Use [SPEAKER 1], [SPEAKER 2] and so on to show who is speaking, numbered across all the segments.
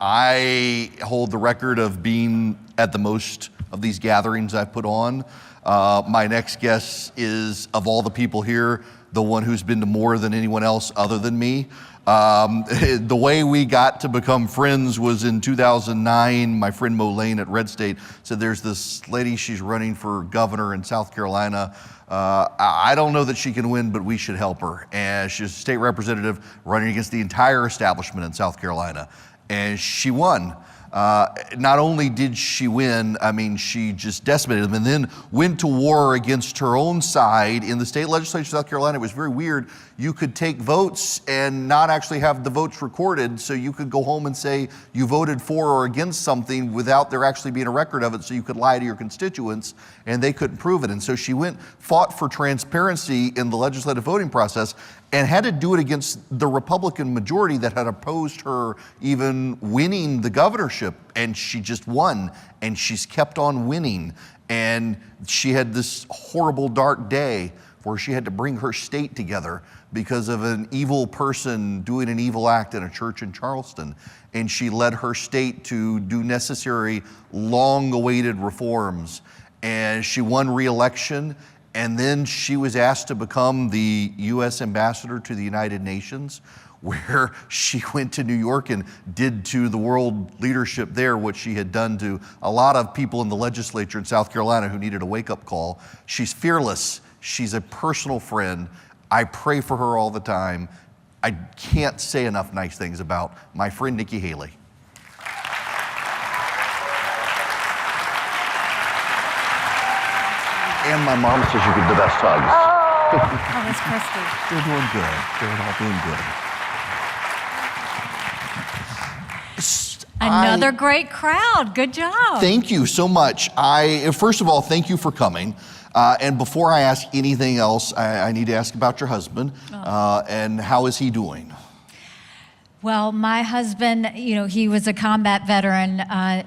[SPEAKER 1] I hold the record of being at the most of these gatherings I've put on. My next guest is, of all the people here, the one who's been to more than anyone else other than me. The way we got to become friends was in 2009. My friend Mo Lane at Red State said, there's this lady, she's running for governor in South Carolina. I don't know that she can win, but we should help her. And she's a state representative running against the entire establishment in South Carolina. And she won. Not only did she win, I mean, she just decimated them and then went to war against her own side in the state legislature of South Carolina. It was very weird. You could take votes and not actually have the votes recorded, so you could go home and say you voted for or against something without there actually being a record of it, so you could lie to your constituents and they couldn't prove it. And so she fought for transparency in the legislative voting process and had to do it against the Republican majority that had opposed her even winning the governorship, and she just won, and she's kept on winning. And she had this horrible dark day where she had to bring her state together because of an evil person doing an evil act in a church in Charleston. And she led her state to do necessary, long-awaited reforms. And she won re-election. And then she was asked to become the U.S. ambassador to the United Nations, where she went to New York and did to the world leadership there what she had done to a lot of people in the legislature in South Carolina who needed a wake-up call. She's fearless. She's a personal friend. I pray for her all the time. I can't say enough nice things about my friend Nikki Haley. And my mom says you give the best hugs.
[SPEAKER 2] Oh, that's Christy.
[SPEAKER 1] They're doing good. They're all doing good.
[SPEAKER 2] Another great crowd. Good job.
[SPEAKER 1] Thank you so much. First of all, thank you for coming. And before I ask anything else, I need to ask about your husband. And how is he doing?
[SPEAKER 2] Well, my husband, he was a combat veteran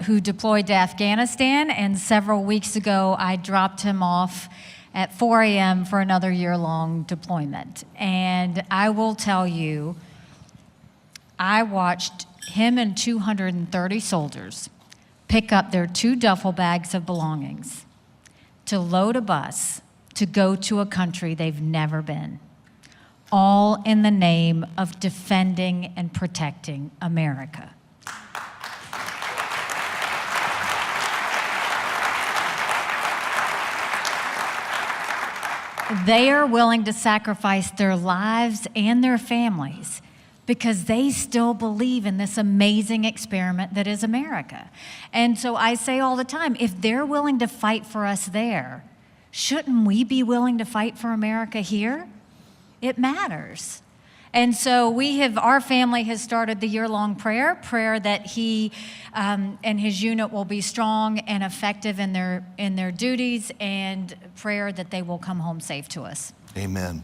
[SPEAKER 2] who deployed to Afghanistan, and several weeks ago I dropped him off at 4 a.m. for another year-long deployment. And I will tell you, I watched him and 230 soldiers pick up their 2 duffel bags of belongings to load a bus to go to a country they've never been, all in the name of defending and protecting America. They are willing to sacrifice their lives and their families because they still believe in this amazing experiment that is America. And so I say all the time, if they're willing to fight for us there, shouldn't we be willing to fight for America here? It matters. And so our family has started the year-long prayer that he and his unit will be strong and effective in their duties, and prayer that they will come home safe to us.
[SPEAKER 1] Amen.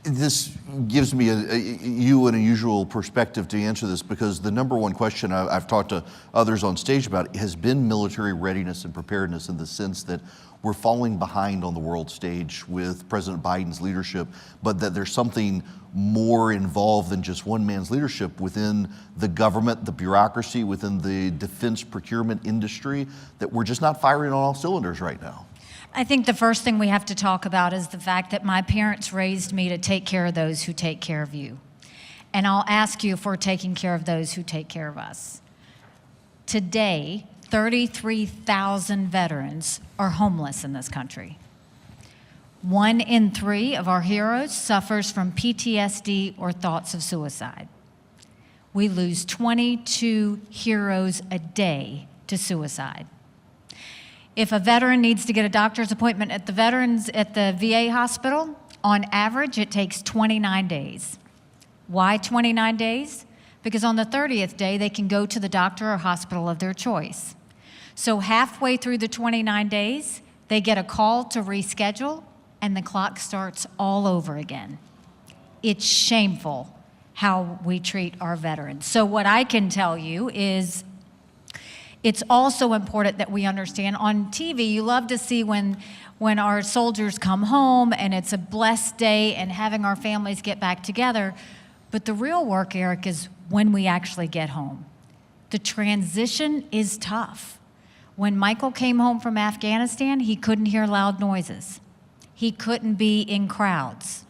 [SPEAKER 1] This gives me an unusual perspective to answer this, because the number one question I've talked to others on stage about has been military readiness and preparedness, in the sense that we're falling behind on the world stage with President Biden's leadership, but that there's something more involved than just one man's leadership within the government, the bureaucracy, within the defense procurement industry, that we're just not firing on all cylinders right now.
[SPEAKER 2] I think the first thing we have to talk about is the fact that my parents raised me to take care of those who take care of you. And I'll ask you if we're taking care of those who take care of us. Today, 33,000 veterans are homeless in this country. 1 in 3 of our heroes suffers from PTSD or thoughts of suicide. We lose 22 heroes a day to suicide. If a veteran needs to get a doctor's appointment at the VA hospital, on average, it takes 29 days. Why 29 days? Because on the 30th day, they can go to the doctor or hospital of their choice. So halfway through the 29 days, they get a call to reschedule, and the clock starts all over again. It's shameful how we treat our veterans. So what I can tell you is, it's also important that we understand. On TV, you love to see when our soldiers come home and it's a blessed day and having our families get back together. But the real work, Erick, is when we actually get home. The transition is tough. When Michael came home from Afghanistan, he couldn't hear loud noises. He couldn't be in crowds.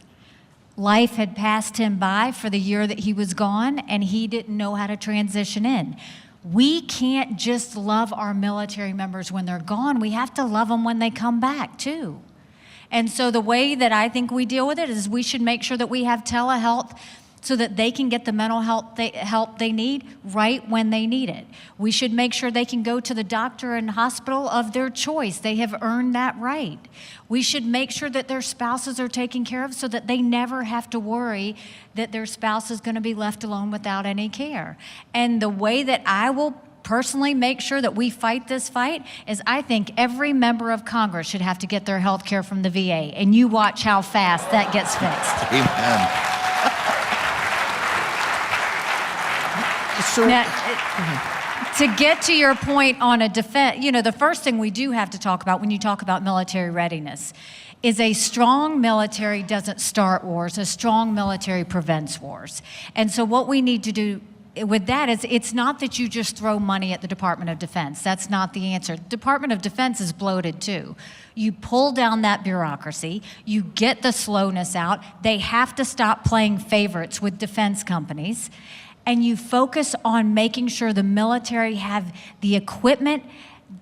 [SPEAKER 2] Life had passed him by for the year that he was gone, and he didn't know how to transition in. We can't just love our military members when they're gone. We have to love them when they come back, too. And so the way that I think we deal with it is we should make sure that we have telehealth so that they can get the mental help they need right when they need it. We should make sure they can go to the doctor and hospital of their choice. They have earned that right. We should make sure that their spouses are taken care of so that they never have to worry that their spouse is going to be left alone without any care. And the way that I will personally make sure that we fight this fight is I think every member of Congress should have to get their health care from the VA, and you watch how fast that gets fixed.
[SPEAKER 1] Amen. So,
[SPEAKER 2] Now, to get to your point on a defense, the first thing we do have to talk about when you talk about military readiness is a strong military doesn't start wars, a strong military prevents wars. And so what we need to do with that is it's not that you just throw money at the Department of Defense. That's not the answer. Department of Defense is bloated too. You pull down that bureaucracy, you get the slowness out, they have to stop playing favorites with defense companies, and you focus on making sure the military have the equipment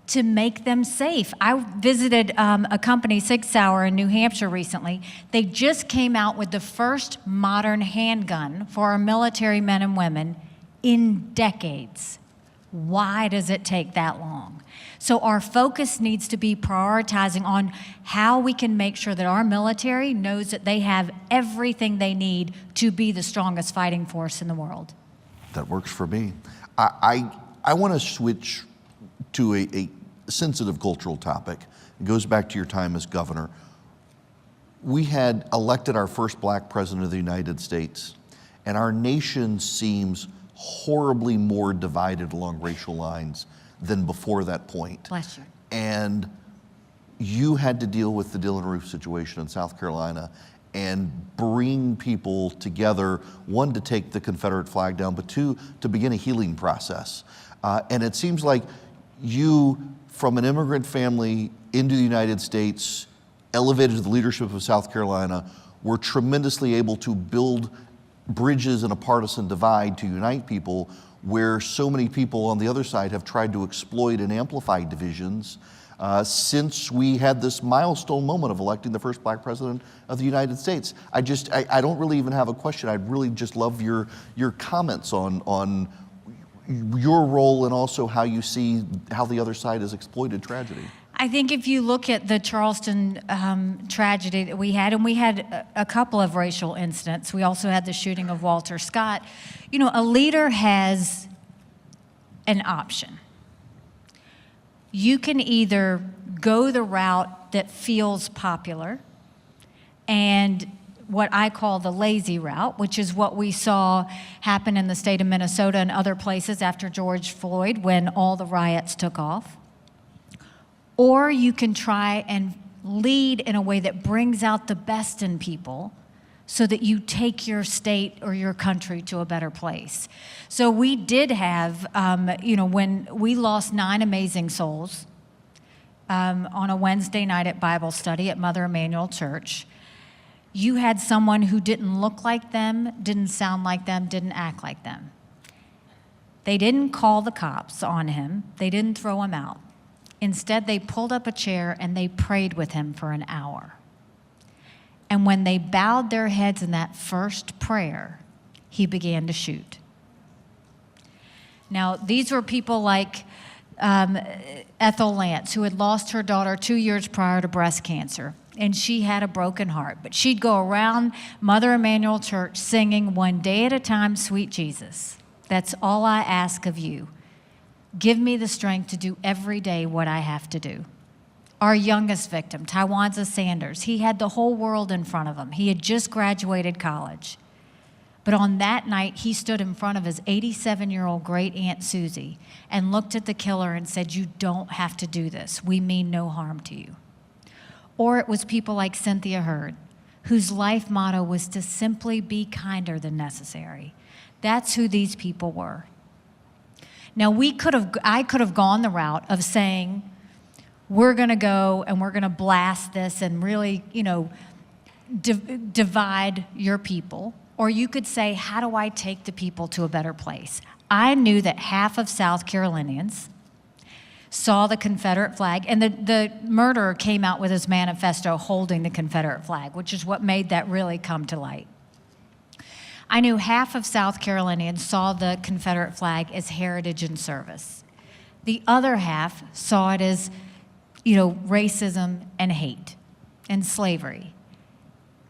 [SPEAKER 2] to make them safe. I visited a company, Sig Sauer, in New Hampshire recently. They just came out with the first modern handgun for our military men and women in decades. Why does it take that long? So our focus needs to be prioritizing on how we can make sure that our military knows that they have everything they need to be the strongest fighting force in the world.
[SPEAKER 1] That works for me. I want to switch to a sensitive cultural topic. It goes back to your time as governor. We had elected our first black president of the United States, and our nation seems horribly more divided along racial lines than before that point.
[SPEAKER 2] Bless you.
[SPEAKER 1] And you had to deal with the Dylann Roof situation in South Carolina and bring people together, one, to take the Confederate flag down, but two, to begin a healing process. And it seems like you, from an immigrant family into the United States, elevated to the leadership of South Carolina, were tremendously able to build bridges in a partisan divide to unite people, where so many people on the other side have tried to exploit and amplify divisions. Since we had this milestone moment of electing the first black president of the United States. I don't really even have a question. I'd really just love your comments on your role and also how you see how the other side has exploited tragedy.
[SPEAKER 2] I think if you look at the Charleston tragedy that we had, and we had a couple of racial incidents. We also had the shooting of Walter Scott. A leader has an option. You can either go the route that feels popular and what I call the lazy route, which is what we saw happen in the state of Minnesota and other places after George Floyd when all the riots took off. Or you can try and lead in a way that brings out the best in people so that you take your state or your country to a better place. So we did have, when we lost 9 amazing souls on a Wednesday night at Bible study at Mother Emanuel Church, you had someone who didn't look like them, didn't sound like them, didn't act like them. They didn't call the cops on him. They didn't throw him out. Instead, they pulled up a chair and they prayed with him for an hour. And when they bowed their heads in that first prayer, he began to shoot. Now, these were people like Ethel Lance, who had lost her daughter 2 years prior to breast cancer, and she had a broken heart. But she'd go around Mother Emanuel Church singing, "One day at a time, sweet Jesus. That's all I ask of you. Give me the strength to do every day what I have to do." Our youngest victim, Tywanza Sanders, he had the whole world in front of him. He had just graduated college. But on that night, he stood in front of his 87-year-old great Aunt Susie and looked at the killer and said, "You don't have to do this. We mean no harm to you." Or it was people like Cynthia Hurd, whose life motto was to simply be kinder than necessary. That's who these people were. Now, I could have gone the route of saying, we're going to go and we're going to blast this and really, divide your people. Or you could say, how do I take the people to a better place? I knew that half of South Carolinians saw the Confederate flag, and the murderer came out with his manifesto holding the Confederate flag, which is what made that really come to light. I knew half of South Carolinians saw the Confederate flag as heritage and service. The other half saw it as, racism and hate and slavery.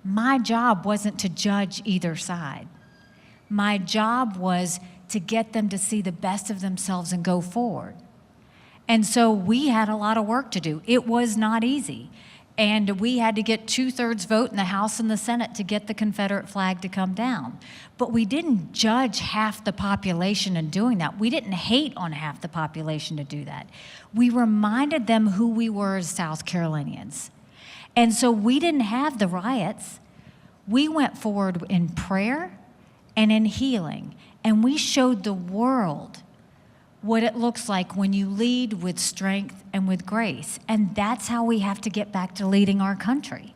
[SPEAKER 2] My job wasn't to judge either side. My job was to get them to see the best of themselves and go forward. And so we had a lot of work to do. It was not easy. And we had to get 2/3 vote in the House and the Senate to get the Confederate flag to come down. But we didn't judge half the population in doing that. We didn't hate on half the population to do that. We reminded them who we were as South Carolinians. And so we didn't have the riots. We went forward in prayer and in healing. And we showed the world what it looks like when you lead with strength and with grace. And that's how we have to get back to leading our country,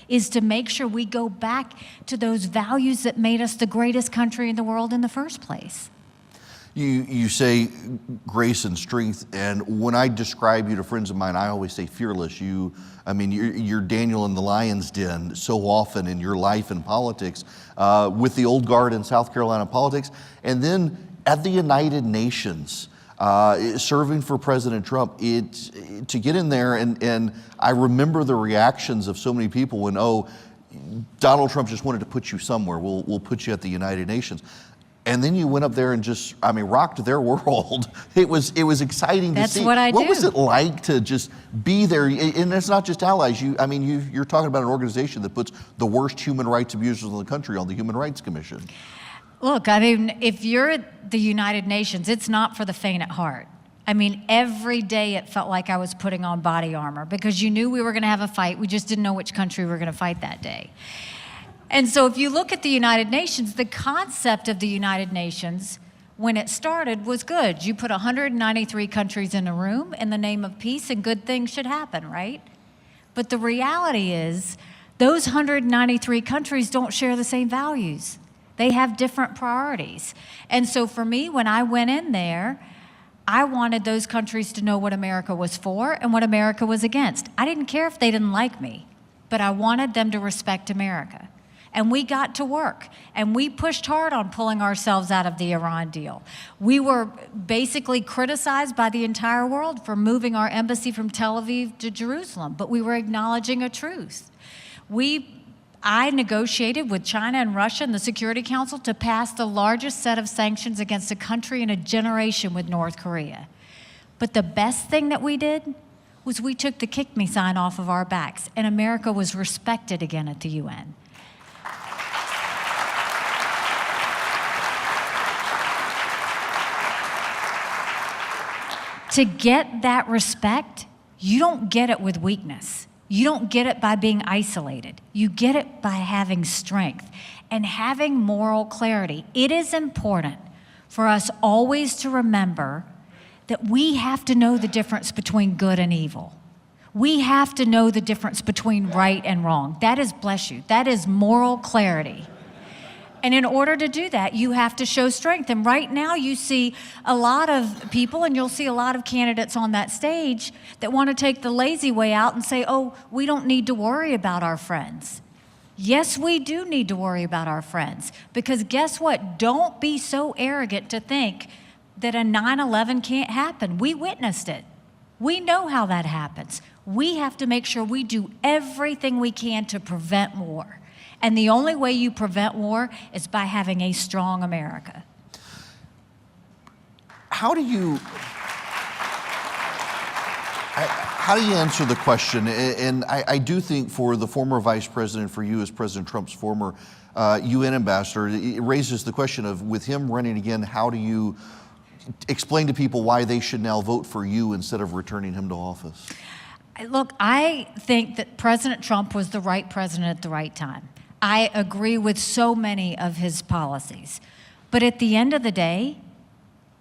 [SPEAKER 2] is to make sure we go back to those values that made us the greatest country in the world in the first place.
[SPEAKER 1] You say grace and strength, and when I describe you to friends of mine, I always say fearless. You're Daniel in the lion's den so often in your life and politics, with the old guard in South Carolina politics, and then at the United Nations, serving for President Trump. To get in there, and I remember the reactions of so many people when, Donald Trump just wanted to put you somewhere. We'll put you at the United Nations. And then you went up there and just, rocked their world. It was exciting to see.
[SPEAKER 2] That's what I do.
[SPEAKER 1] What was it like to just be there? And it's not just allies. You're talking about an organization that puts the worst human rights abusers in the country on the Human Rights Commission.
[SPEAKER 2] Look, if you're at the United Nations, it's not for the faint at heart. Every day it felt like I was putting on body armor because you knew we were going to have a fight. We just didn't know which country we were going to fight that day. And so if you look at the United Nations, the concept of the United Nations, when it started, was good. You put 193 countries in a room in the name of peace, and good things should happen, right? But the reality is, those 193 countries don't share the same values. They have different priorities. And so for me, when I went in there, I wanted those countries to know what America was for and what America was against. I didn't care if they didn't like me, but I wanted them to respect America. And we got to work, and we pushed hard on pulling ourselves out of the Iran deal. We were basically criticized by the entire world for moving our embassy from Tel Aviv to Jerusalem, but we were acknowledging a truth. I negotiated with China and Russia and the Security Council to pass the largest set of sanctions against a country in a generation with North Korea. But the best thing that we did was we took the kick me sign off of our backs, and America was respected again at the UN. To get that respect, you don't get it with weakness. You don't get it by being isolated. You get it by having strength and having moral clarity. It is important for us always to remember that we have to know the difference between good and evil. We have to know the difference between right and wrong. That is, bless you, that is moral clarity. And in order to do that, you have to show strength. And right now you see a lot of people, and you'll see a lot of candidates on that stage that want to take the lazy way out and say, we don't need to worry about our friends. Yes, we do need to worry about our friends. Because guess what? Don't be so arrogant to think that a 9/11 can't happen. We witnessed it. We know how that happens. We have to make sure we do everything we can to prevent war. And the only way you prevent war is by having a strong America.
[SPEAKER 1] How do you answer the question? And I do think for the former vice president, for you as President Trump's former UN ambassador, it raises the question of, with him running again, how do you explain to people why they should now vote for you instead of returning him to office?
[SPEAKER 2] Look, I think that President Trump was the right president at the right time. I agree with so many of his policies. But at the end of the day,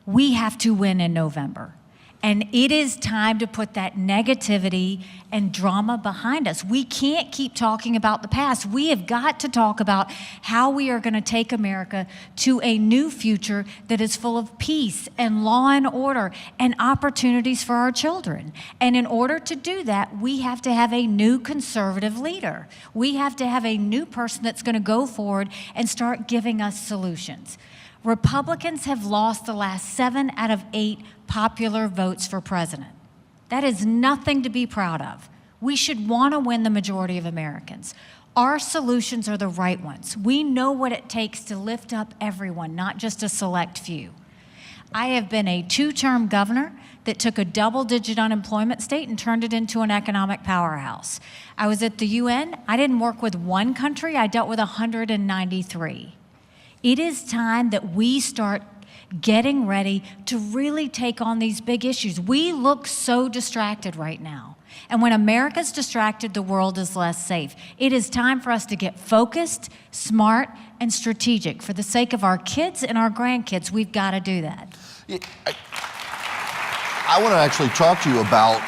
[SPEAKER 2] We have to win in November. And it is time to put that negativity and drama behind us. We can't keep talking about the past. We have got to talk about how we are going to take America to a new future that is full of peace and law and order and opportunities for our children. And in order to do that, we have to have a new conservative leader. We have to have a new person that's going to go forward and start giving us solutions. Republicans have lost the last 7 out of 8 popular votes for president. That is nothing to be proud of. We should want to win the majority of Americans. Our solutions are the right ones. We know what it takes to lift up everyone, not just a select few. I have been a 2-term governor that took a double-digit unemployment state and turned it into an economic powerhouse. I was at the UN. I didn't work with one country. I dealt with 193. It is time that we start getting ready to really take on these big issues. We look so distracted right now. And when America's distracted, the world is less safe. It is time for us to get focused, smart, and strategic. For the sake of our kids and our grandkids, we've got to do that.
[SPEAKER 1] I want to actually talk to you about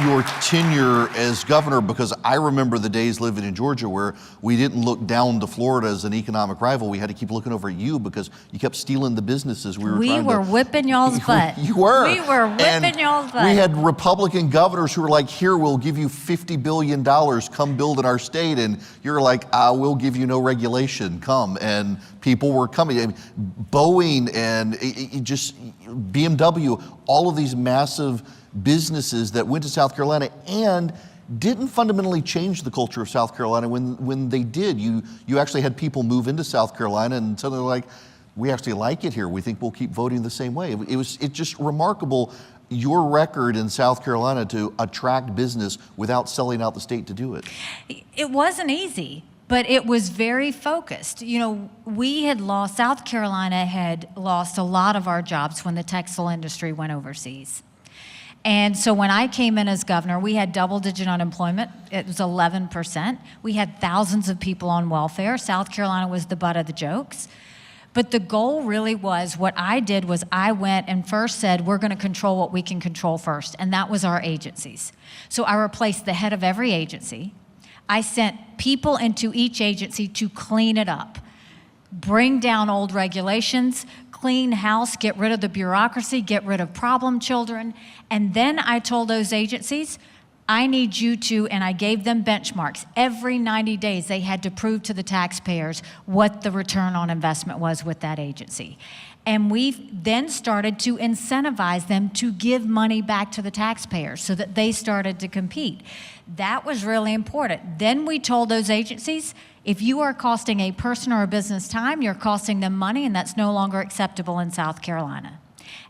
[SPEAKER 1] your tenure as governor, because I remember the days living in Georgia where we didn't look down to Florida as an economic rival. We had to keep looking over at you because you kept stealing the businesses we were
[SPEAKER 2] whipping y'all's butt.
[SPEAKER 1] You were.
[SPEAKER 2] We were whipping y'all's butt.
[SPEAKER 1] We had Republican governors who were like, here, we'll give you $50 billion, come build in our state. And you're like, we'll give you no regulation, come. And people were coming. I mean, Boeing and just BMW, all of these massive businesses that went to South Carolina and didn't fundamentally change the culture of South Carolina. When they did, you actually had people move into South Carolina and suddenly like, we actually like it here. We think we'll keep voting the same way. It's just remarkable, your record in South Carolina to attract business without selling out the state to do it.
[SPEAKER 2] It wasn't easy, but it was very focused. You know, South Carolina had lost a lot of our jobs when the textile industry went overseas. And so when I came in as governor, we had double-digit unemployment. It was 11%. We had thousands of people on welfare. South Carolina was the butt of the jokes. But the goal really was, what I did was I went and first said, we're going to control what we can control first, and that was our agencies. So I replaced the head of every agency. I sent people into each agency to clean it up, bring down old regulations, clean house, get rid of the bureaucracy, get rid of problem children. And then I told those agencies, I need you to, and I gave them benchmarks. Every 90 days, they had to prove to the taxpayers what the return on investment was with that agency. And we've then started to incentivize them to give money back to the taxpayers so that they started to compete. That was really important. Then we told those agencies, if you are costing a person or a business time, you're costing them money, and that's no longer acceptable in South Carolina.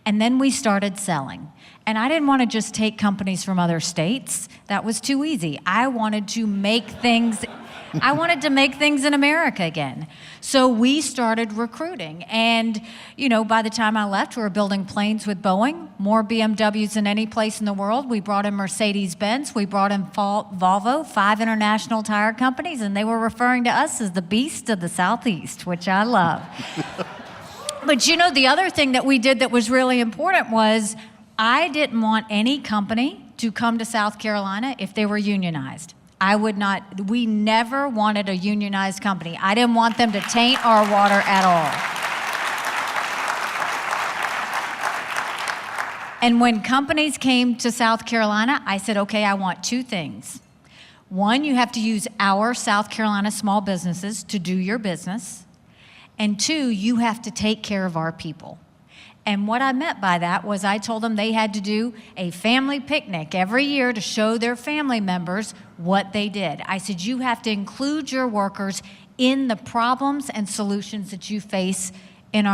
[SPEAKER 2] And then we started selling. And I didn't want to just take companies from other states. That was too easy. I wanted to make things in America again. So we started recruiting. And, you know, by the time I left, we were building planes with Boeing, more BMWs than any place in the world. We brought in Mercedes-Benz. We brought in Volvo, 5 international tire companies, and they were referring to us as the beast of the Southeast, which I love. But, you know, the other thing that we did that was really important was I didn't want any company to come to South Carolina if they were unionized. We never wanted a unionized company. I didn't want them to taint our water at all. And when companies came to South Carolina, I said, okay, I want 2 things. One, you have to use our South Carolina small businesses to do your business. And 2, you have to take care of our people. And what I meant by that was I told them they had to do a family picnic every year to show their family members what they did. I said, you have to include your workers in the problems and solutions that you face in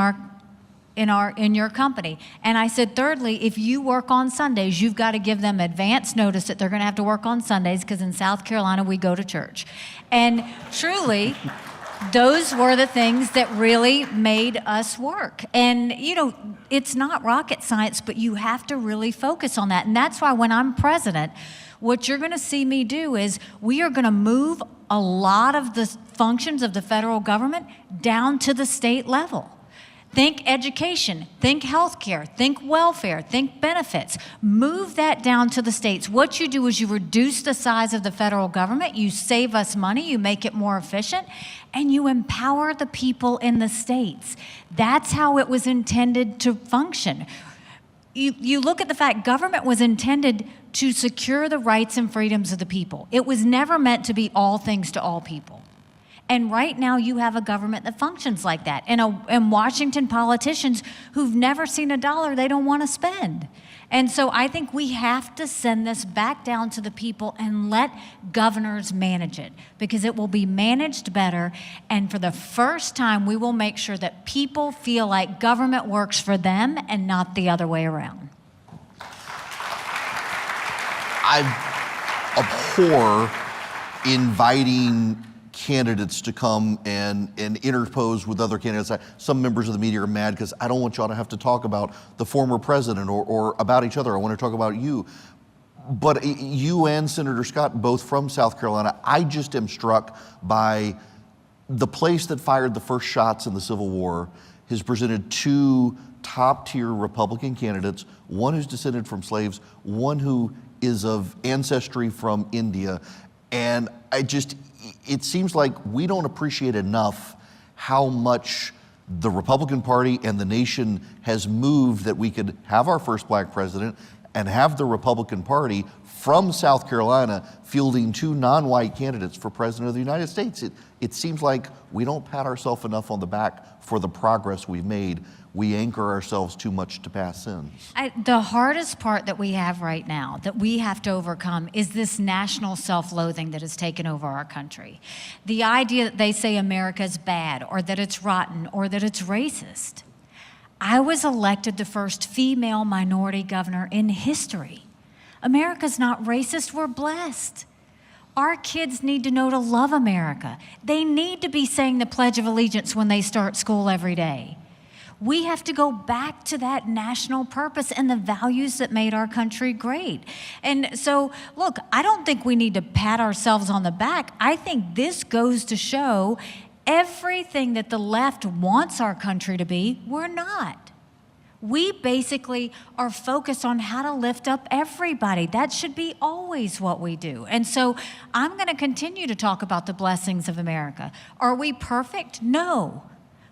[SPEAKER 2] your company. And I said, thirdly, if you work on Sundays, you've got to give them advance notice that they're going to have to work on Sundays, because in South Carolina, we go to church. And truly, those were the things that really made us work. And, you know, it's not rocket science, but you have to really focus on that. And that's why when I'm president, what you're going to see me do is we are going to move a lot of the functions of the federal government down to the state level. Think education, think healthcare, think welfare, think benefits. Move that down to the states. What you do is you reduce the size of the federal government, you save us money, you make it more efficient, and you empower the people in the states. That's how it was intended to function. You look at the fact government was intended to secure the rights and freedoms of the people. It was never meant to be all things to all people. And right now you have a government that functions like that. And Washington politicians who've never seen a dollar they don't want to spend. And so I think we have to send this back down to the people and let governors manage it, because it will be managed better. And for the first time, we will make sure that people feel like government works for them and not the other way around.
[SPEAKER 1] I abhor inviting candidates to come and interpose with other candidates. Some members of the media are mad because I don't want y'all to have to talk about the former president or about each other. I want to talk about you. But you and Senator Scott, both from South Carolina, I just am struck by the place that fired the first shots in the Civil War has presented two top-tier Republican candidates, one who's descended from slaves, one who is of ancestry from India. And it seems like we don't appreciate enough how much the Republican Party and the nation has moved that we could have our first black president and have the Republican Party from South Carolina fielding two non-white candidates for president of the United States. It seems like we don't pat ourselves enough on the back for the progress we've made. We anchor ourselves too much to past sins.
[SPEAKER 2] The hardest part that we have right now, that we have to overcome, is this national self-loathing that has taken over our country. The idea that they say America's bad, or that it's rotten, or that it's racist. I was elected the first female minority governor in history. America's not racist, we're blessed. Our kids need to know to love America. They need to be saying the Pledge of Allegiance when they start school every day. We have to go back to that national purpose and the values that made our country great. And so, look, I don't think we need to pat ourselves on the back. I think this goes to show everything that the left wants our country to be, we're not. We basically are focused on how to lift up everybody. That should be always what we do. And so I'm going to continue to talk about the blessings of America. Are we perfect? No.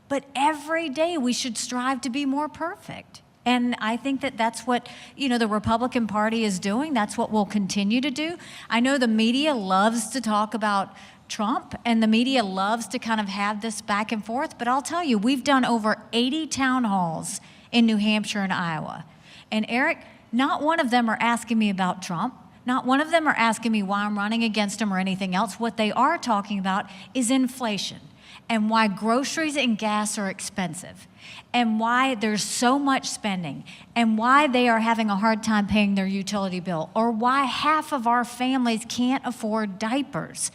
[SPEAKER 2] But every day we should strive to be more perfect. And I think that that's what, the Republican Party is doing. That's what we'll continue to do. I know the media loves to talk about Trump, and the media loves to kind of have this back and forth. But I'll tell you, we've done over 80 town halls in New Hampshire and Iowa. And Erick, not one of them are asking me about Trump. Not one of them are asking me why I'm running against him or anything else. What they are talking about is inflation, and why groceries and gas are expensive, and why there's so much spending, and why they are having a hard time paying their utility bill, or why half of our families can't afford diapers.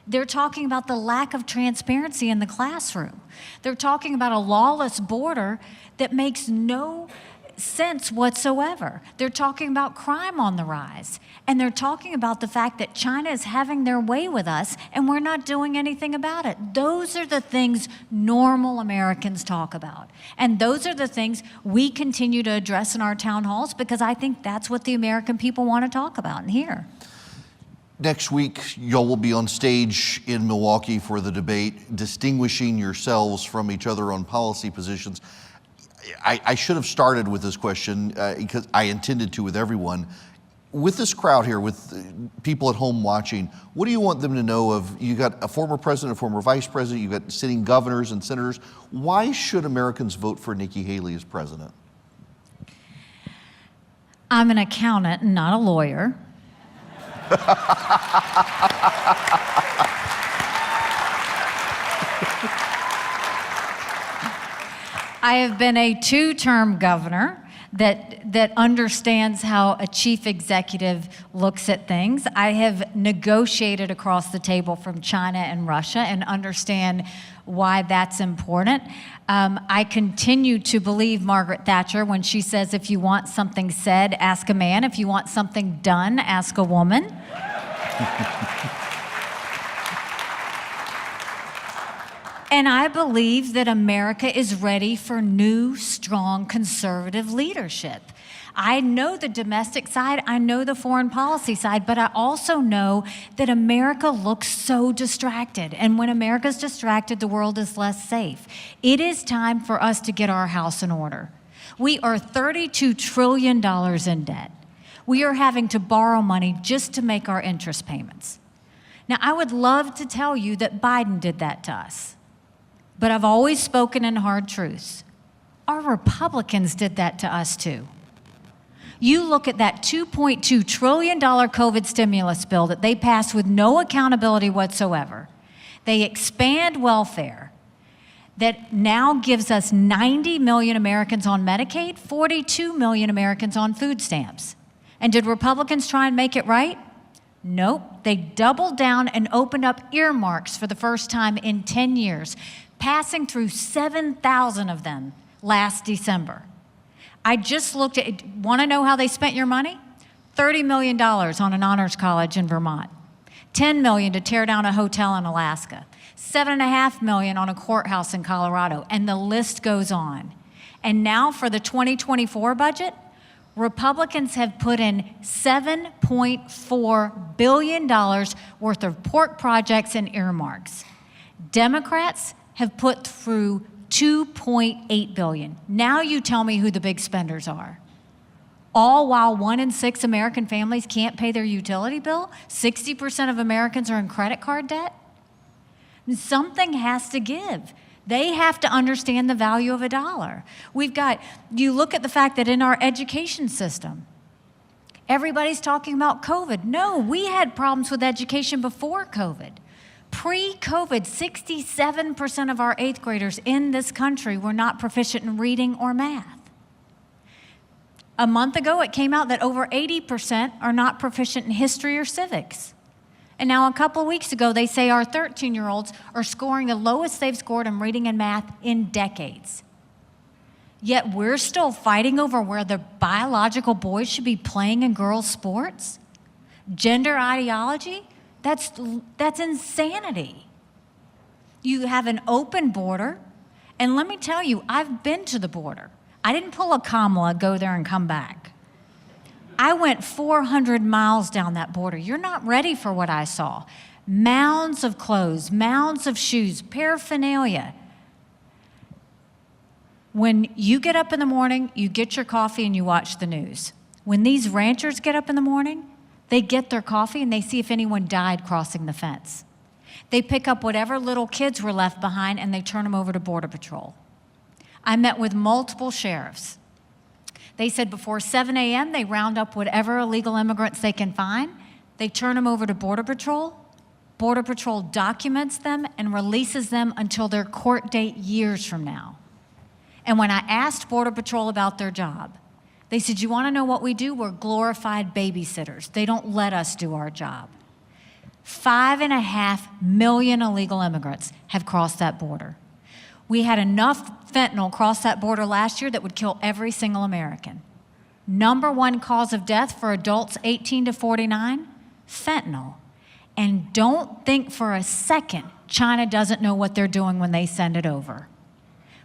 [SPEAKER 2] They're talking about the lack of transparency in the classroom. They're talking about a lawless border that makes no sense whatsoever. They're talking about crime on the rise. And they're talking about the fact that China is having their way with us and we're not doing anything about it. Those are the things normal Americans talk about. And those are the things we continue to address in our town halls, because I think that's what the American people want to talk about and hear.
[SPEAKER 1] Next week, y'all will be on stage in Milwaukee for the debate, distinguishing yourselves from each other on policy positions. I should have started with this question because I intended to with everyone. With this crowd here, with people at home watching, what do you want them to know of? You got a former president, a former vice president, you got sitting governors and senators. Why should Americans vote for Nikki Haley as president?
[SPEAKER 2] I'm an accountant and not a lawyer. I have been a two-term governor that understands how a chief executive looks at things. I have negotiated across the table from China and Russia and understand why that's important. I continue to believe Margaret Thatcher when she says, if you want something said, ask a man. If you want something done, ask a woman. And I believe that America is ready for new, strong, conservative leadership. I know the domestic side, I know the foreign policy side, but I also know that America looks so distracted. And when America's distracted, the world is less safe. It is time for us to get our house in order. We are $32 trillion in debt. We are having to borrow money just to make our interest payments. Now, I would love to tell you that Biden did that to us, but I've always spoken in hard truths. Our Republicans did that to us too. You look at that $2.2 trillion COVID stimulus bill that they passed with no accountability whatsoever. They expand welfare that now gives us 90 million Americans on Medicaid, 42 million Americans on food stamps. And did Republicans try and make it right? Nope. They doubled down and opened up earmarks for the first time in 10 years, passing through 7,000 of them last December. I just looked at, want to know how they spent your money? $30 million on an honors college in Vermont, $10 million to tear down a hotel in Alaska, $7.5 million on a courthouse in Colorado, and the list goes on. And now for the 2024 budget, Republicans have put in $7.4 billion worth of port projects and earmarks. Democrats have put through $2.8 billion. Now you tell me who the big spenders are. All while 1 in 6 American families can't pay their utility bill, 60% of Americans are in credit card debt. Something has to give. They have to understand the value of a dollar. You look at the fact that in our education system, everybody's talking about COVID. No, we had problems with education before COVID. Pre-COVID, 67% of our 8th graders in this country were not proficient in reading or math. A month ago, it came out that over 80% are not proficient in history or civics. And now a couple of weeks ago, they say our 13-year-olds are scoring the lowest they've scored in reading and math in decades. Yet we're still fighting over where the biological boys should be playing in girls' sports? Gender ideology? That's insanity. You have an open border, and let me tell you, I've been to the border. I didn't pull a Kamala, go there and come back. I went 400 miles down that border. You're not ready for what I saw. Mounds of clothes, mounds of shoes, paraphernalia. When you get up in the morning, you get your coffee and you watch the news. When these ranchers get up in the morning, they get their coffee and they see if anyone died crossing the fence. They pick up whatever little kids were left behind and they turn them over to Border Patrol. I met with multiple sheriffs. They said before 7 a.m., they round up whatever illegal immigrants they can find. They turn them over to Border Patrol. Border Patrol documents them and releases them until their court date years from now. And when I asked Border Patrol about their job, they said, you want to know what we do? We're glorified babysitters. They don't let us do our job. 5.5 million illegal immigrants have crossed that border. We had enough fentanyl cross that border last year that would kill every single American. Number 1 cause of death for adults 18 to 49, fentanyl. And don't think for a second China doesn't know what they're doing when they send it over.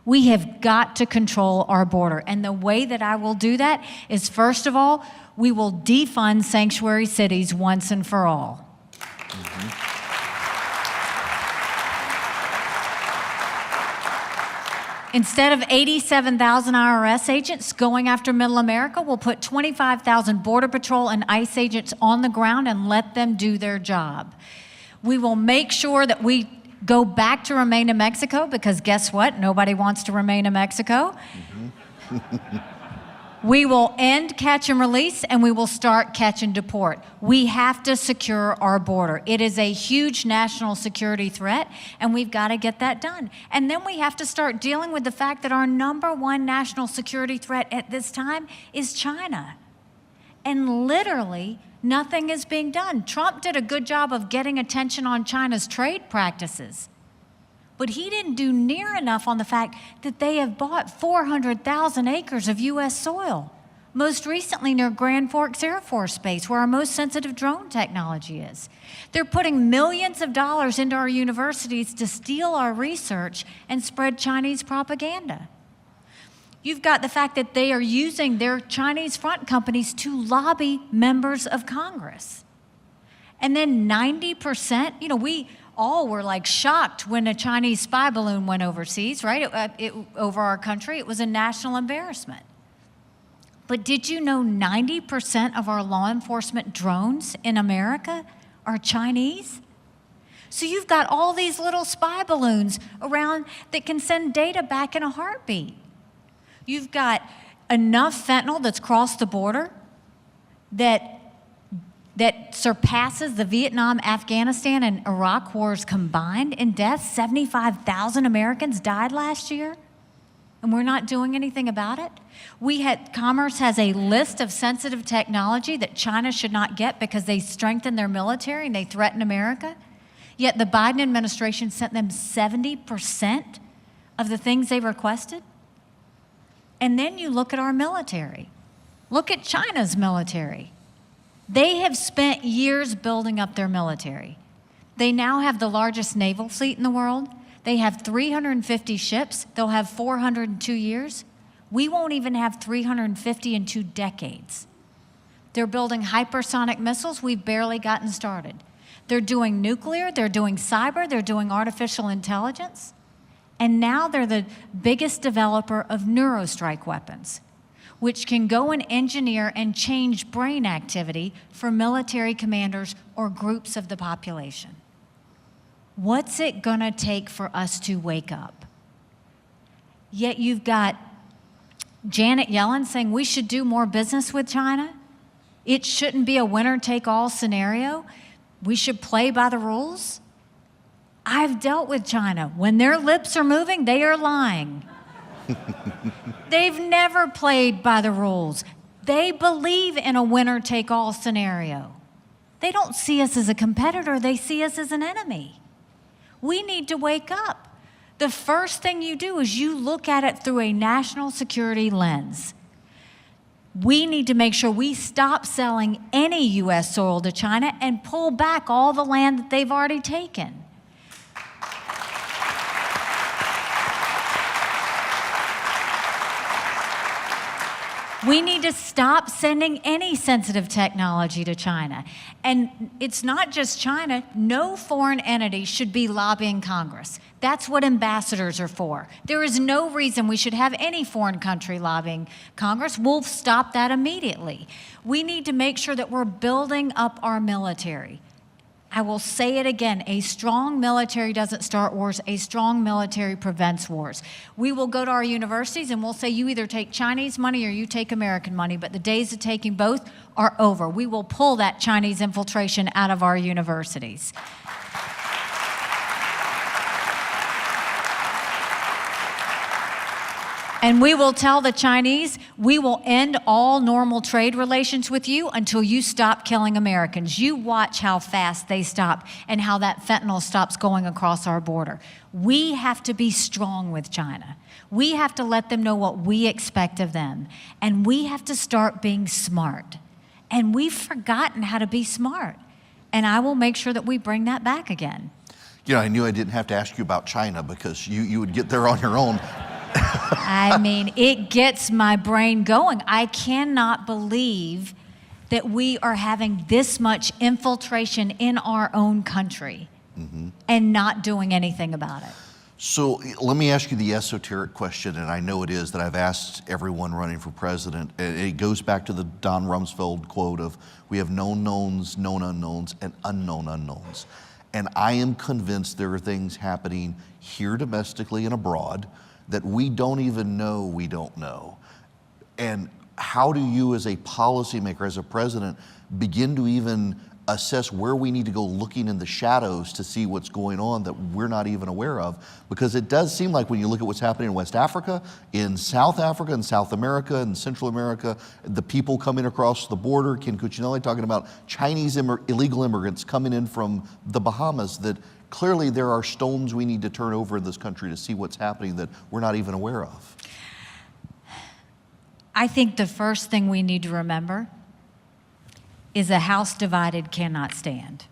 [SPEAKER 2] We have got to control our border. And the way that I will do that is, first of all, we will defund sanctuary cities once and for all. Instead of 87,000 IRS agents going after Middle America, we'll put 25,000 Border Patrol and ICE agents on the ground and let them do their job. We will make sure that we go back to remain in Mexico, because guess what? Nobody wants to remain in Mexico. We will end catch and release, and we will start catch and deport. We have to secure our border. It is a huge national security threat, and we've got to get that done. And then we have to start dealing with the fact that our number 1 national security threat at this time is China. And literally, nothing is being done. Trump did a good job of getting attention on China's trade practices, but he didn't do near enough on the fact that they have bought 400,000 acres of U.S. soil. most recently near Grand Forks Air Force Base, where our most sensitive drone technology is. They're putting millions of dollars into our universities to steal our research and spread Chinese propaganda. You've got the fact that they are using their Chinese front companies to lobby members of Congress. And then 90%, we all were like shocked when a Chinese spy balloon went overseas, right? Over our country. It was a national embarrassment. But did you know 90% of our law enforcement drones in America are Chinese? So you've got all these little spy balloons around that can send data back in a heartbeat. You've got enough fentanyl that's crossed the border that surpasses the Vietnam, Afghanistan, and Iraq wars combined in deaths. 75,000 Americans died last year, and we're not doing anything about it. Commerce has a list of sensitive technology that China should not get because they strengthen their military and they threaten America. Yet the Biden administration sent them 70% of the things they requested. And then you look at our military. Look at China's military. They have spent years building up their military. They now have the largest naval fleet in the world. They have 350 ships. They'll have 400 in 2 years. We won't even have 350 in 2 decades. They're building hypersonic missiles. We've barely gotten started. They're doing nuclear. They're doing cyber. They're doing artificial intelligence. And now they're the biggest developer of neurostrike weapons, which can go and engineer and change brain activity for military commanders or groups of the population. What's it gonna take for us to wake up? Yet you've got Janet Yellen saying we should do more business with China. It shouldn't be a winner-take-all scenario. We should play by the rules. I've dealt with China. When their lips are moving, they are lying. They've never played by the rules. They believe in a winner-take-all scenario. They don't see us as a competitor. They see us as an enemy. We need to wake up. The first thing you do is you look at it through a national security lens. We need to make sure we stop selling any U.S. soil to China and pull back all the land that they've already taken. We need to stop sending any sensitive technology to China. And it's not just China. No foreign entity should be lobbying Congress. That's what ambassadors are for. There is no reason we should have any foreign country lobbying Congress. We'll stop that immediately. We need to make sure that we're building up our military. I will say it again, a strong military doesn't start wars, a strong military prevents wars. We will go to our universities and we'll say you either take Chinese money or you take American money, but the days of taking both are over. We will pull that Chinese infiltration out of our universities. And we will tell the Chinese, we will end all normal trade relations with you until you stop killing Americans. You watch how fast they stop and how that fentanyl stops going across our border. We have to be strong with China. We have to let them know what we expect of them. And we have to start being smart. And we've forgotten how to be smart. And I will make sure that we bring that back again.
[SPEAKER 1] You know, I knew I didn't have to ask you about China because you would get there on your own.
[SPEAKER 2] I mean, it gets my brain going. I cannot believe that we are having this much infiltration in our own country and not doing anything about it.
[SPEAKER 1] So let me ask you the esoteric question, and I know it is, that I've asked everyone running for president. It goes back to the Don Rumsfeld quote of, we have known knowns, known unknowns, and unknown unknowns. And I am convinced there are things happening here domestically and abroad that we don't even know we don't know. And how do you as a policymaker, as a president, begin to even assess where we need to go looking in the shadows to see what's going on that we're not even aware of? Because it does seem like when you look at what's happening in West Africa, in South Africa, in South America, in Central America, the people coming across the border, Ken Cuccinelli talking about Chinese illegal immigrants coming in from the Bahamas, that clearly there are stones we need to turn over in this country to see what's happening that we're not even aware of.
[SPEAKER 2] I think the first thing we need to remember is a house divided cannot stand.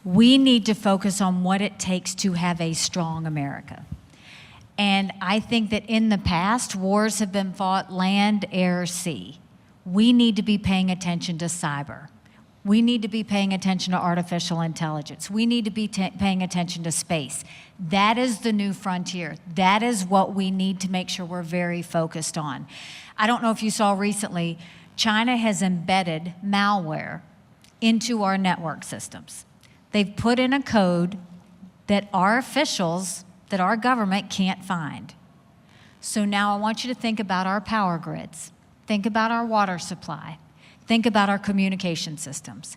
[SPEAKER 2] We need to focus on what it takes to have a strong America. And I think that in the past, wars have been fought land, air, sea. We need to be paying attention to cyber. We need to be paying attention to artificial intelligence. We need to be paying attention to space. That is the new frontier. That is what we need to make sure we're very focused on. I don't know if you saw recently, China has embedded malware into our network systems. They've put in a code that our officials, that our government can't find. So now I want you to think about our power grids. Think about our water supply. Think about our communication systems.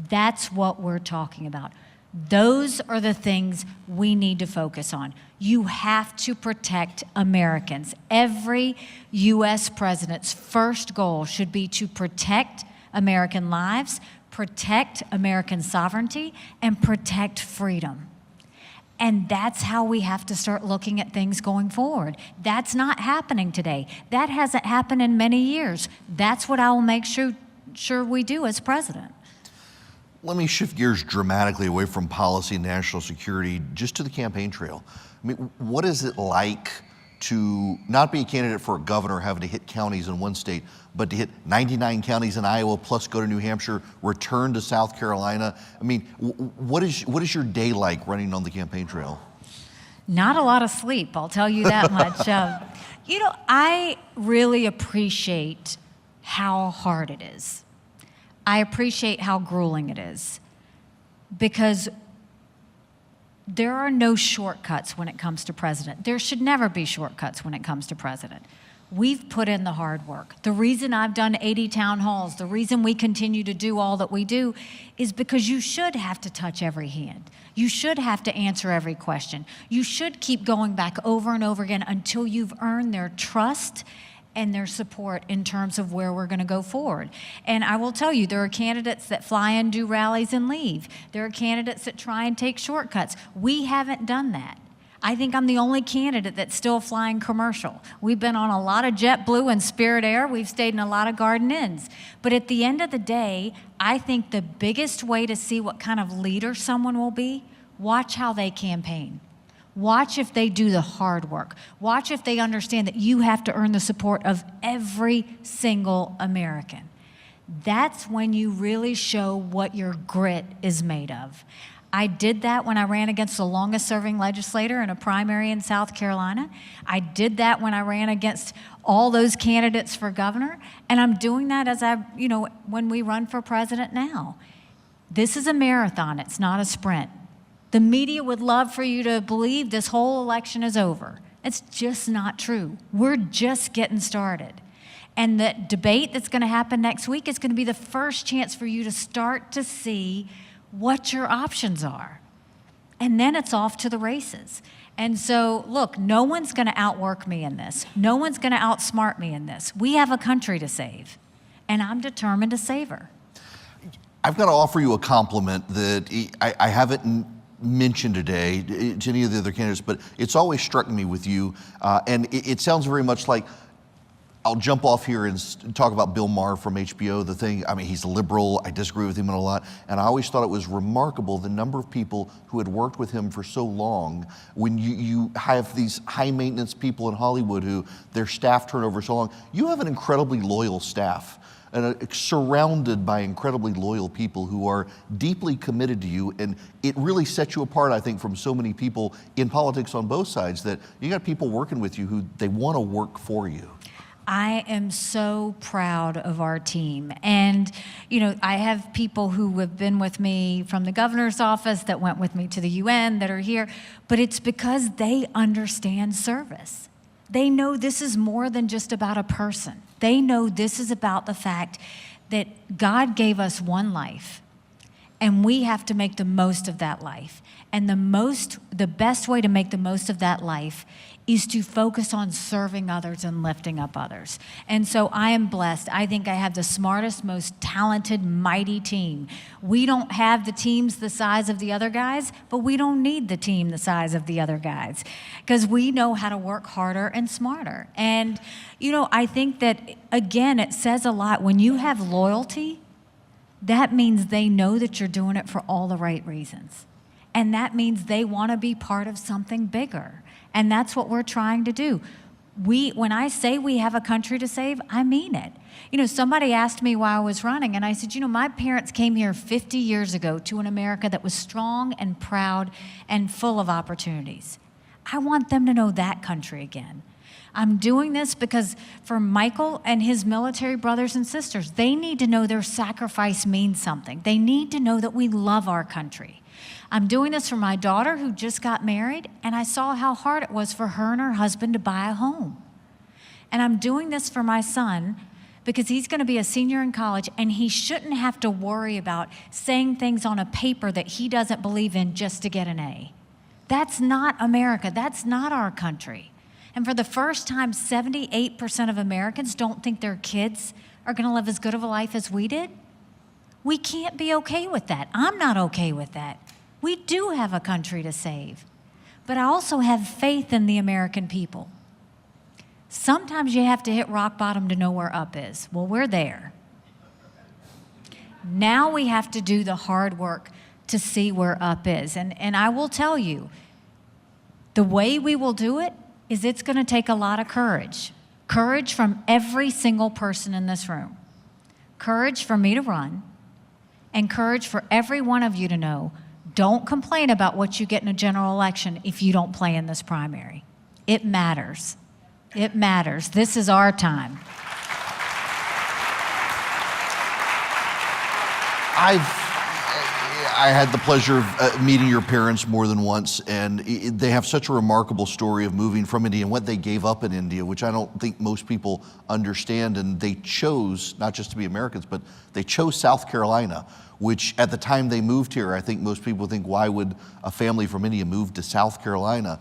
[SPEAKER 2] That's what we're talking about. Those are the things we need to focus on. You have to protect Americans. Every U.S. president's first goal should be to protect American lives, protect American sovereignty, and protect freedom. And that's how we have to start looking at things going forward. That's not happening today. That hasn't happened in many years. That's what I will make sure we do as president.
[SPEAKER 1] Let me shift gears dramatically away from policy and national security just to the campaign trail. I mean, what is it like to not be a candidate for a governor having to hit counties in one state, but to hit 99 counties in Iowa, plus go to New Hampshire, return to South Carolina? I mean, what is your day like running on the campaign trail?
[SPEAKER 2] Not a lot of sleep, I'll tell you that much. I really appreciate how hard it is. I appreciate how grueling it is, because there are no shortcuts when it comes to president. There should never be shortcuts when it comes to president. We've put in the hard work. The reason I've done 80 town halls, the reason we continue to do all that we do, is because you should have to touch every hand. You should have to answer every question. You should keep going back over and over again until you've earned their trust and their support in terms of where we're going to go forward. And I will tell you, there are candidates that fly and do rallies and leave. There are candidates that try and take shortcuts. We haven't done that. I think I'm the only candidate that's still flying commercial. We've been on a lot of JetBlue and Spirit Air. We've stayed in a lot of Garden Inns. But at the end of the day, I think the biggest way to see what kind of leader someone will be, watch how they campaign. Watch if they do the hard work. Watch if they understand that you have to earn the support of every single American. That's when you really show what your grit is made of. I did that when I ran against the longest serving legislator in a primary in South Carolina. I did that when I ran against all those candidates for governor. And I'm doing that when we run for president now. This is a marathon, it's not a sprint. The media would love for you to believe this whole election is over. It's just not true. We're just getting started. And the debate that's going to happen next week is going to be the first chance for you to start to see what your options are. And then it's off to the races. And so, look, no one's going to outwork me in this. No one's going to outsmart me in this. We have a country to save, and I'm determined to save her.
[SPEAKER 1] I've got to offer you a compliment that I haven't mentioned today to any of the other candidates, but it's always struck me with you, and it sounds very much like, I'll jump off here and talk about Bill Maher from HBO. He's a liberal. I disagree with him in a lot. And I always thought it was remarkable the number of people who had worked with him for so long. When you have these high maintenance people in Hollywood who their staff turnover so long, you have an incredibly loyal staff and surrounded by incredibly loyal people who are deeply committed to you. And it really sets you apart, I think, from so many people in politics on both sides, that you got people working with you who they want to work for you.
[SPEAKER 2] I am so proud of our team. And, I have people who have been with me from the governor's office, that went with me to the UN, that are here, but it's because they understand service. They know this is more than just about a person. They know this is about the fact that God gave us one life, And we have to make the most of that life. And the best way to make the most of that life is to focus on serving others and lifting up others. And so I am blessed. I think I have the smartest, most talented, mighty team. We don't have the teams the size of the other guys, but we don't need the team the size of the other guys because we know how to work harder and smarter. And, I think that, again, it says a lot. When you have loyalty, that means they know that you're doing it for all the right reasons. And that means they want to be part of something bigger. And that's what we're trying to do. When I say we have a country to save, I mean it. Somebody asked me why I was running, and I said, my parents came here 50 years ago to an America that was strong and proud and full of opportunities. I want them to know that country again. I'm doing this because for Michael and his military brothers and sisters, they need to know their sacrifice means something. They need to know that we love our country. I'm doing this for my daughter who just got married, and I saw how hard it was for her and her husband to buy a home. And I'm doing this for my son because he's going to be a senior in college, and he shouldn't have to worry about saying things on a paper that he doesn't believe in just to get an A. That's not America. That's not our country. And for the first time, 78% of Americans don't think their kids are going to live as good of a life as we did. We can't be okay with that. I'm not okay with that. We do have a country to save. But I also have faith in the American people. Sometimes you have to hit rock bottom to know where up is. Well, we're there. Now we have to do the hard work to see where up is. And I will tell you, the way we will do it is it's going to take a lot of courage. Courage from every single person in this room. Courage for me to run, and courage for every one of you to know, don't complain about what you get in a general election if you don't play in this primary. It matters. It matters. This is our time.
[SPEAKER 1] I had the pleasure of meeting your parents more than once, and they have such a remarkable story of moving from India and what they gave up in India, which I don't think most people understand. And they chose, not just to be Americans, but they chose South Carolina, which at the time they moved here, I think most people think, why would a family from India move to South Carolina?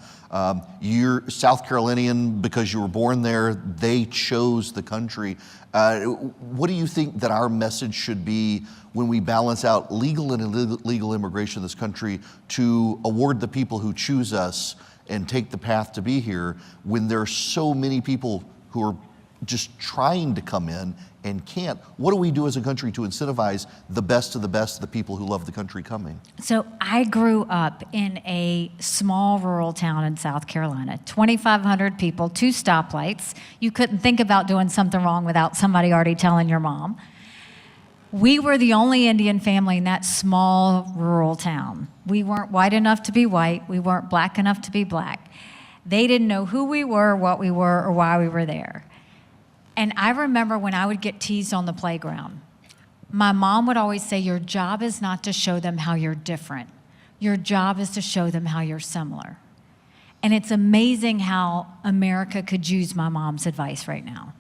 [SPEAKER 1] You're South Carolinian because you were born there. They chose the country. What do you think that our message should be when we balance out legal and illegal immigration in this country to award the people who choose us and take the path to be here, when there are so many people who are just trying to come in and can't? What do we do as a country to incentivize the best of the people who love the country coming?
[SPEAKER 2] So I grew up in a small rural town in South Carolina, 2,500 people, 2 stoplights. You couldn't think about doing something wrong without somebody already telling your mom. We were the only Indian family in that small rural town. We weren't white enough to be white. We weren't black enough to be black. They didn't know who we were, what we were, or why we were there. And I remember when I would get teased on the playground, my mom would always say, your job is not to show them how you're different. Your job is to show them how you're similar. And it's amazing how America could use my mom's advice right now.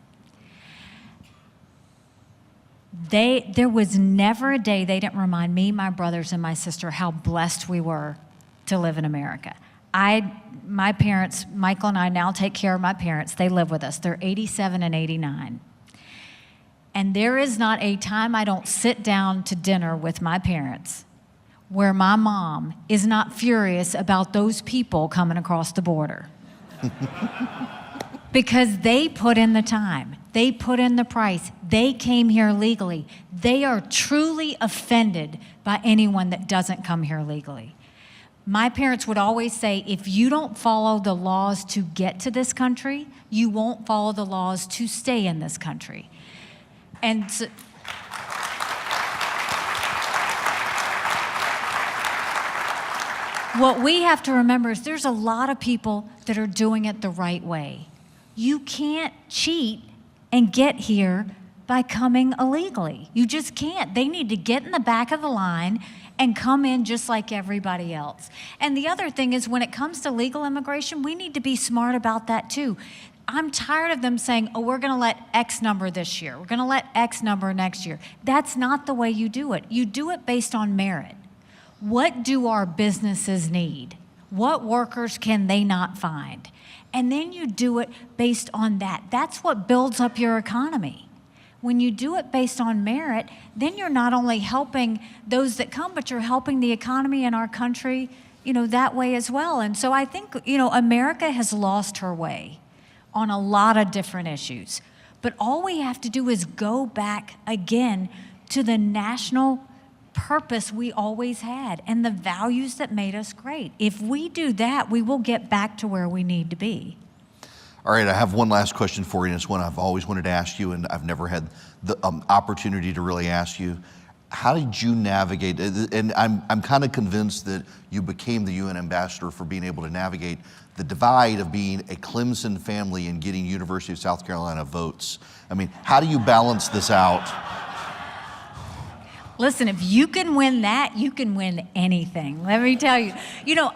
[SPEAKER 2] There was never a day they didn't remind me, my brothers, and my sister how blessed we were to live in America. My parents, Michael and I now take care of my parents. They live with us. They're 87 and 89. And there is not a time I don't sit down to dinner with my parents where my mom is not furious about those people coming across the border. Because they put in the time. They put in the price. They came here legally. They are truly offended by anyone that doesn't come here legally. My parents would always say, if you don't follow the laws to get to this country, you won't follow the laws to stay in this country. And so, what we have to remember is there's a lot of people that are doing it the right way. You can't cheat and get here by coming illegally. You just can't. They need to get in the back of the line and come in just like everybody else. And the other thing is, when it comes to legal immigration, we need to be smart about that too. I'm tired of them saying, oh, we're going to let X number this year. We're going to let X number next year. That's not the way you do it. You do it based on merit. What do our businesses need? What workers can they not find? And then you do it based on that. That's what builds up your economy. When you do it based on merit, then you're not only helping those that come, but you're helping the economy in our country, that way as well. And so I think, America has lost her way on a lot of different issues. But all we have to do is go back again to the national purpose we always had and the values that made us great. If we do that, we will get back to where we need to be.
[SPEAKER 1] All right, I have one last question for you, and it's one I've always wanted to ask you, and I've never had the opportunity to really ask you. How did you navigate, and I'm kind of convinced that you became the UN ambassador for being able to navigate the divide of being a Clemson family and getting University of South Carolina votes. I mean, how do you balance this out?
[SPEAKER 2] Listen, if you can win that, you can win anything. Let me tell you.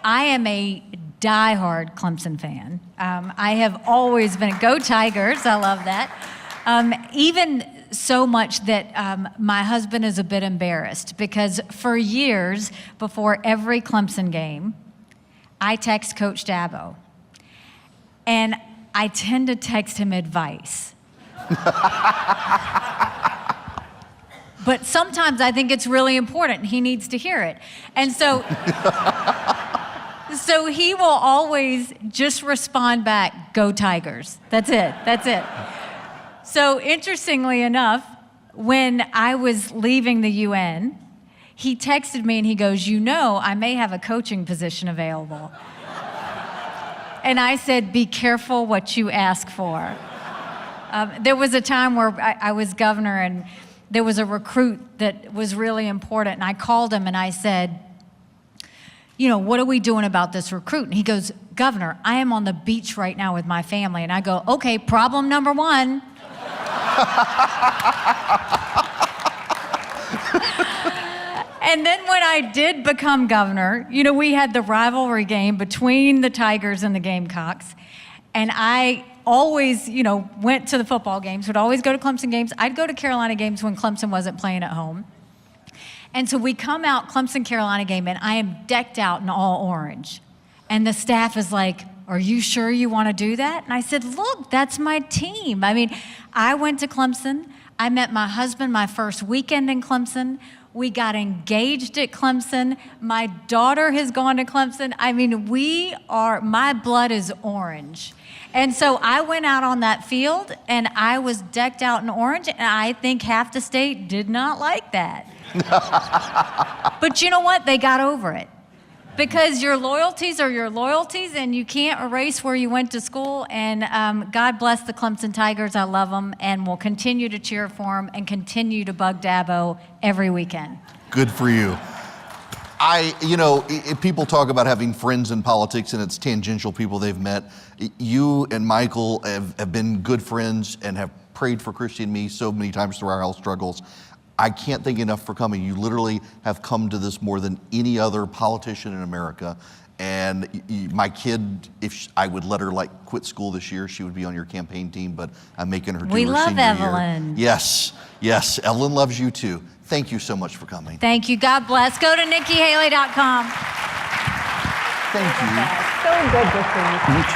[SPEAKER 2] I am a diehard Clemson fan. I have always been, go Tigers, I love that. Even so much that my husband is a bit embarrassed because for years before every Clemson game, I text Coach Dabo. And I tend to text him advice. But sometimes I think it's really important and he needs to hear it. And so he will always just respond back, go Tigers. That's it. So interestingly enough, when I was leaving the UN, he texted me and he goes, I may have a coaching position available. And I said, be careful what you ask for. There was a time where I was governor and there was a recruit that was really important. And I called him and I said, what are we doing about this recruit? And he goes, Governor, I am on the beach right now with my family. And I go, okay, problem number one. And then when I did become governor, we had the rivalry game between the Tigers and the Gamecocks. And I always, went to the football games, would always go to Clemson games. I'd go to Carolina games when Clemson wasn't playing at home. And so we come out Clemson-Carolina game, and I am decked out in all orange. And the staff is like, are you sure you want to do that? And I said, look, that's my team. I mean, I went to Clemson. I met my husband my first weekend in Clemson. We got engaged at Clemson. My daughter has gone to Clemson. I mean, my blood is orange. And so I went out on that field, and I was decked out in orange, and I think half the state did not like that. But you know what? They got over it. Because your loyalties are your loyalties, and you can't erase where you went to school. And God bless the Clemson Tigers. I love them, and we'll continue to cheer for them and continue to bug Dabo every weekend.
[SPEAKER 1] Good for you. If people talk about having friends in politics and it's tangential people they've met, you and Michael have been good friends and have prayed for Christy and me so many times through our health struggles. I can't thank you enough for coming. You literally have come to this more than any other politician in America. And my kid, if I would let her quit school this year, she would be on your campaign team, but I'm making her do her senior year.
[SPEAKER 2] We love Evelyn.
[SPEAKER 1] Yes, Evelyn loves you too. Thank you so much for coming.
[SPEAKER 2] Thank you. God bless. Go to NikkiHaley.com.
[SPEAKER 1] Thank you.
[SPEAKER 3] So good to see you.
[SPEAKER 1] You too.